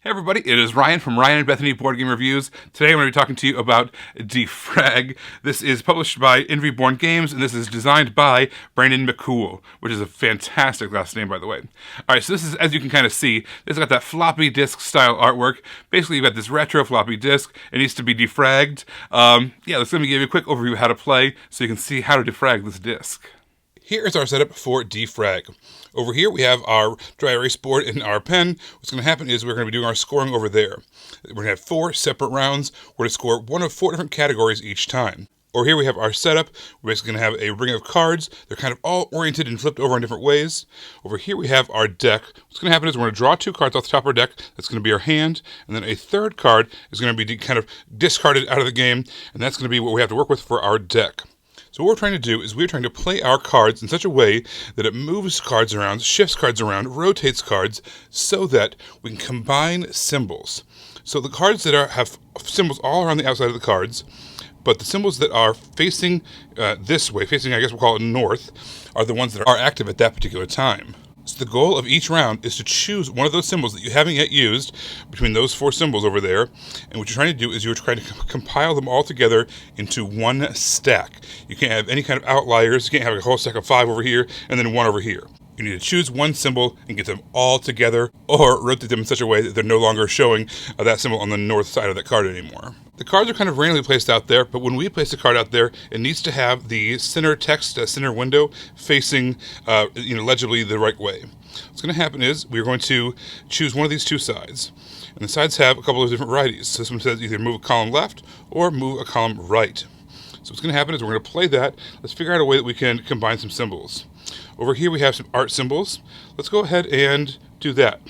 Hey everybody, it is Ryan from Ryan and Bethany Board Game Reviews. Today I'm going to be talking to you about Defrag. This is published by Envyborn Games, and this is designed by Brandon McCool, which is a fantastic last name, by the way. Alright, so this is, as you can kind of see, this has got that floppy disk style artwork. Basically, you've got this retro floppy disk. It needs to be defragged. Let's let me give you a quick overview of how to play so you can see how to defrag this disk. Here is our setup for Defrag. Over here we have our dry erase board and our pen. What's going to happen is we're going to be doing our scoring over there. We're going to have 4 separate rounds. We're going to score one of 4 different categories each time. Over here we have our setup. We're basically going to have a ring of cards. They're kind of all oriented and flipped over in different ways. Over here we have our deck. What's going to happen is we're going to draw 2 cards off the top of our deck. That's going to be our hand. And then a third card is going to be kind of discarded out of the game. And that's going to be what we have to work with for our deck. So what we're trying to do is we're trying to play our cards in such a way that it moves cards around, shifts cards around, rotates cards, so that we can combine symbols. So the cards that have symbols all around the outside of the cards, but the symbols that are facing this way, facing, I guess we'll call it north, are the ones that are active at that particular time. So the goal of each round is to choose one of those symbols that you haven't yet used between those 4 symbols over there. And what you're trying to do is you're trying to compile them all together into one stack. You can't have any kind of outliers. You can't have a whole stack of 5 over here and then 1 over here. You need to choose one symbol and get them all together, or rotate them in such a way that they're no longer showing that symbol on the north side of that card anymore. The cards are kind of randomly placed out there, but when we place a card out there, it needs to have the center text, center window facing legibly the right way. What's going to happen is we're going to choose one of these 2 sides. And the sides have a couple of different varieties. So this one says either move a column left or move a column right. So what's going to happen is we're going to play that. Let's figure out a way that we can combine some symbols. Over here we have some art symbols. Let's go ahead and do that.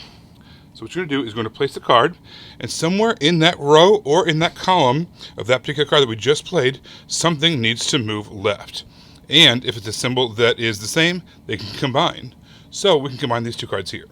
So what you're going to do is going to place the card, and somewhere in that row or in that column of that particular card that we just played, something needs to move left. And if it's a symbol that is the same, they can combine. So we can combine these 2 cards here.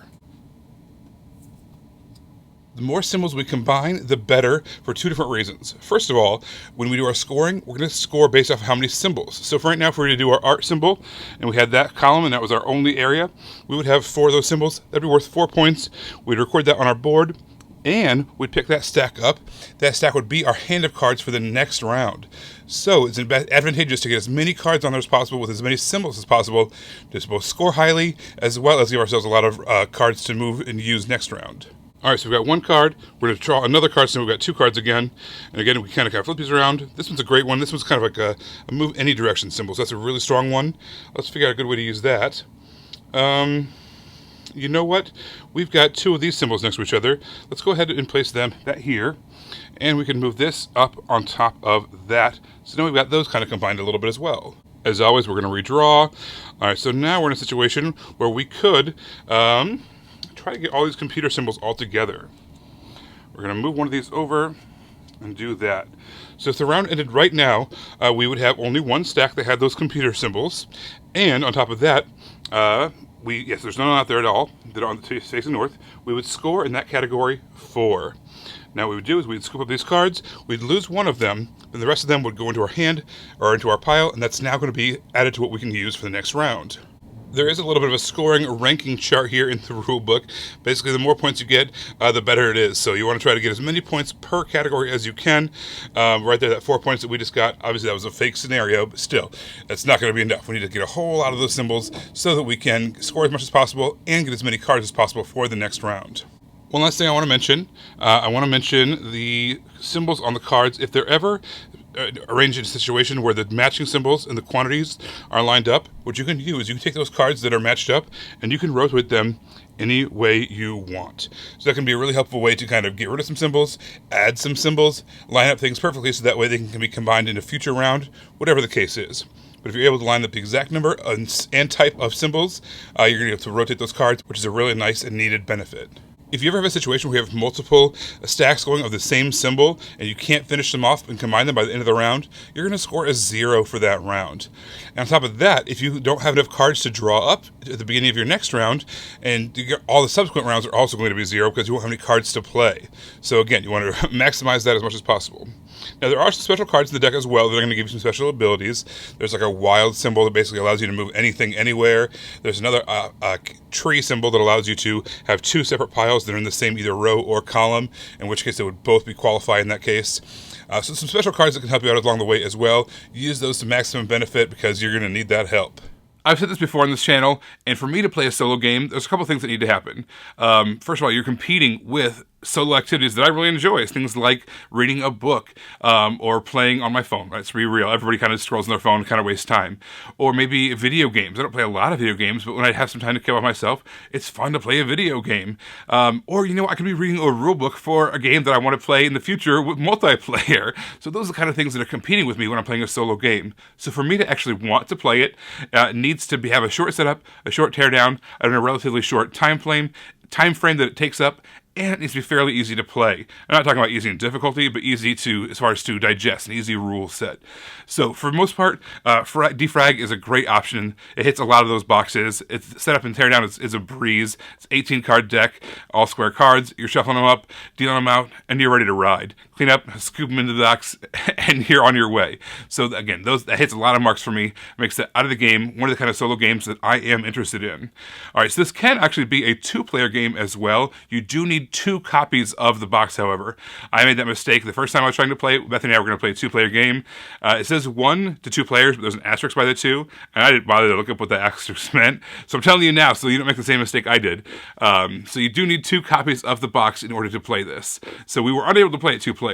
The more symbols we combine, the better, for 2 different reasons. First of all, when we do our scoring, we're going to score based off of how many symbols. So for right now, if we were to do our art symbol, and we had that column, and that was our only area, we would have 4 of those symbols. That'd be worth 4 points. We'd record that on our board, and we'd pick that stack up. That stack would be our hand of cards for the next round. So it's advantageous to get as many cards on there as possible with as many symbols as possible to both score highly, as well as give ourselves a lot of cards to move and use next round. Alright, so we've got 1 card. We're going to draw another card, so we've got 2 cards again. And again, we kind of flip these around. This one's a great one. This one's kind of like a move any direction symbol, so that's a really strong one. Let's figure out a good way to use that. You know what? We've got 2 of these symbols next to each other. Let's go ahead and place them here. And we can move this up on top of that. So now we've got those kind of combined a little bit as well. As always, we're going to redraw. Alright, so now we're in a situation where we could try to get all these computer symbols all together. We're going to move one of these over and do that. So if the round ended right now, we would have only 1 stack that had those computer symbols. And on top of that, there's none out there at all that are on the facing north. We would score in that category 4. Now what we would do is we'd scoop up these cards, we'd lose one of them, then the rest of them would go into our hand or into our pile, and that's now going to be added to what we can use for the next round. There is a little bit of a scoring ranking chart here in the rule book. Basically, the more points you get, the better it is. So you want to try to get as many points per category as you can. Right there, that 4 points that we just got, obviously that was a fake scenario, but still, that's not going to be enough. We need to get a whole lot of those symbols so that we can score as much as possible and get as many cards as possible for the next round. One last thing I want to mention the symbols on the cards. If they're ever arranged in a situation where the matching symbols and the quantities are lined up, what you can do is you can take those cards that are matched up and you can rotate them any way you want. So that can be a really helpful way to kind of get rid of some symbols, add some symbols, line up things perfectly so that way they can be combined in a future round, whatever the case is. But if you're able to line up the exact number and type of symbols, you're going to be able to rotate those cards, which is a really nice and needed benefit. If you ever have a situation where you have multiple stacks going of the same symbol and you can't finish them off and combine them by the end of the round, you're going to score a 0 for that round. And on top of that, if you don't have enough cards to draw up at the beginning of your next round, and all the subsequent rounds are also going to be 0 because you won't have any cards to play. So again, you want to maximize that as much as possible. Now there are some special cards in the deck as well that are going to give you some special abilities. There's like a wild symbol that basically allows you to move anything anywhere. There's another tree symbol that allows you to have 2 separate piles tiles that are in the same either row or column, in which case they would both be qualified in that case. So some special cards that can help you out along the way as well. Use those to maximum benefit because you're going to need that help. I've said this before on this channel, and for me to play a solo game, there's a couple things that need to happen. First of all, you're competing with solo activities that I really enjoy. Things like reading a book, or playing on my phone. Let's be real. Everybody kind of scrolls on their phone and kind of wastes time. Or maybe video games. I don't play a lot of video games, but when I have some time to kill by myself, it's fun to play a video game. Or, I could be reading a rule book for a game that I want to play in the future with multiplayer. So those are the kind of things that are competing with me when I'm playing a solo game. So for me to actually want to play it, needs to have a short setup, a short teardown, and a relatively short time frame that it takes up, and it needs to be fairly easy to play. I'm not talking about easy in difficulty, but easy as far as to digest, an easy rule set. So for the most part, Defrag is a great option. It hits a lot of those boxes. Its setup and teardown is a breeze. It's 18 card deck, all square cards. You're shuffling them up, dealing them out, and you're ready to ride. Clean up, scoop them into the box, and you're on your way. So again, that hits a lot of marks for me. Makes it out of the game one of the kind of solo games that I am interested in. All right, so this can actually be a 2-player game as well. You do need 2 copies of the box, however. I made that mistake the first time I was trying to play it. Bethany and I were going to play a 2-player game. It says 1 to 2 players, but there's an asterisk by the 2, and I didn't bother to look up what the asterisk meant. So I'm telling you now, so you don't make the same mistake I did. So you do need 2 copies of the box in order to play this. So we were unable to play it 2-player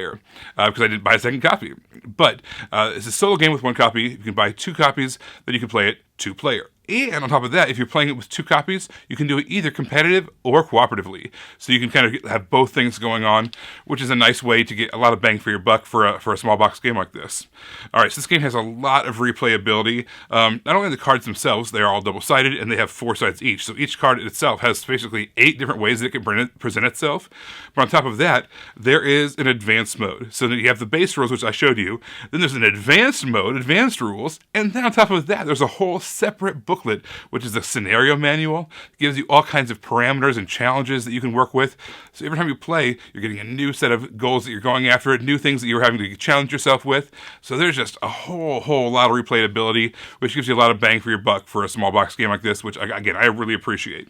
because I didn't buy a second copy. But it's a solo game with 1 copy. You can buy 2 copies, then you can play it 2-player. And on top of that, if you're playing it with 2 copies, you can do it either competitive or cooperatively. So you can kind of have both things going on, which is a nice way to get a lot of bang for your buck for a small box game like this. All right, so this game has a lot of replayability. Not only the cards themselves, they are all double-sided, and they have 4 sides each. So each card itself has basically 8 different ways that it can present itself. But on top of that, there is an advanced mode. So that you have the base rules, which I showed you. Then there's an advanced mode, advanced rules. And then on top of that, there's a whole separate booklet, which is a scenario manual. It gives you all kinds of parameters and challenges that you can work with. So every time you play, you're getting a new set of goals that you're going after, new things that you're having to challenge yourself with. So there's just a whole lot of replayability, which gives you a lot of bang for your buck for a small box game like this, which, again, I really appreciate.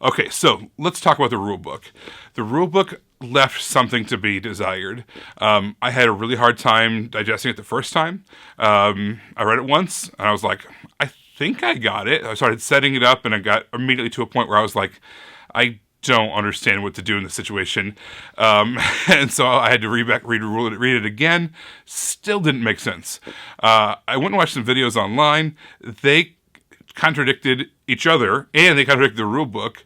Okay, so let's talk about the rulebook. The rulebook left something to be desired. I had a really hard time digesting it the first time. I read it once, and I was like, I think I got it. I started setting it up, and I got immediately to a point where I was like, I don't understand what to do in this situation. And so I had to read it again. Still didn't make sense. I went and watched some videos online. They contradicted each other, and they contradicted the rule book.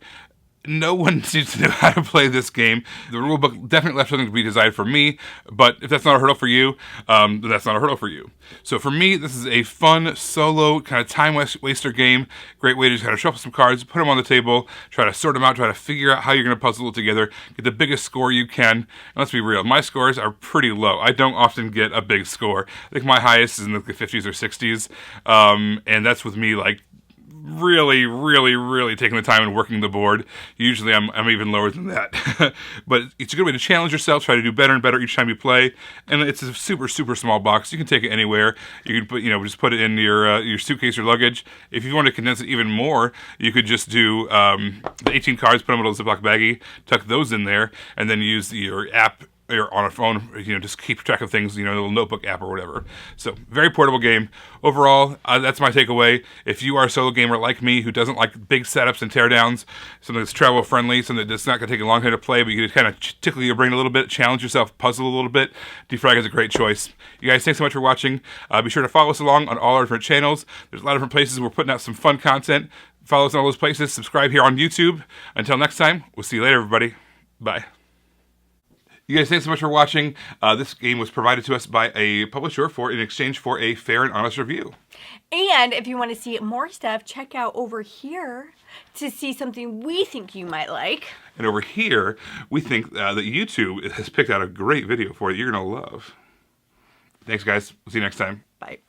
No one seems to know how to play this game. The rulebook definitely left something to be desired for me, but if that's not a hurdle for you, then that's not a hurdle for you. So for me, this is a fun, solo, kind of time waster game. Great way to just kind of shuffle some cards, put them on the table, try to sort them out, try to figure out how you're going to puzzle it together, get the biggest score you can. And let's be real, my scores are pretty low. I don't often get a big score. I think my highest is in the 50s or 60s, and that's with me like really taking the time and working the board. Usually I'm even lower than that. But it's a good way to challenge yourself, try to do better and better each time you play. And it's a super small box. You can take it anywhere. You can put, just put it in your suitcase or luggage. If you want to condense it even more, you could just do the 18 cards, put them in a little Ziploc baggie, tuck those in there, and then use your app or on a phone, just keep track of things, a little notebook app or whatever. So, very portable game. Overall, that's my takeaway. If you are a solo gamer like me who doesn't like big setups and teardowns, something that's travel friendly, something that's not going to take a long time to play, but you can kind of tickle your brain a little bit, challenge yourself, puzzle a little bit, Defrag is a great choice. You guys, thanks so much for watching. Be sure to follow us along on all our different channels. There's a lot of different places we're putting out some fun content. Follow us on all those places. Subscribe here on YouTube. Until next time, we'll see you later, everybody. Bye. You guys, thanks so much for watching. This game was provided to us by a publisher in exchange for a fair and honest review. And if you want to see more stuff, check out over here to see something we think you might like. And over here, we think that YouTube has picked out a great video for you you're going to love. Thanks, guys. We'll see you next time. Bye.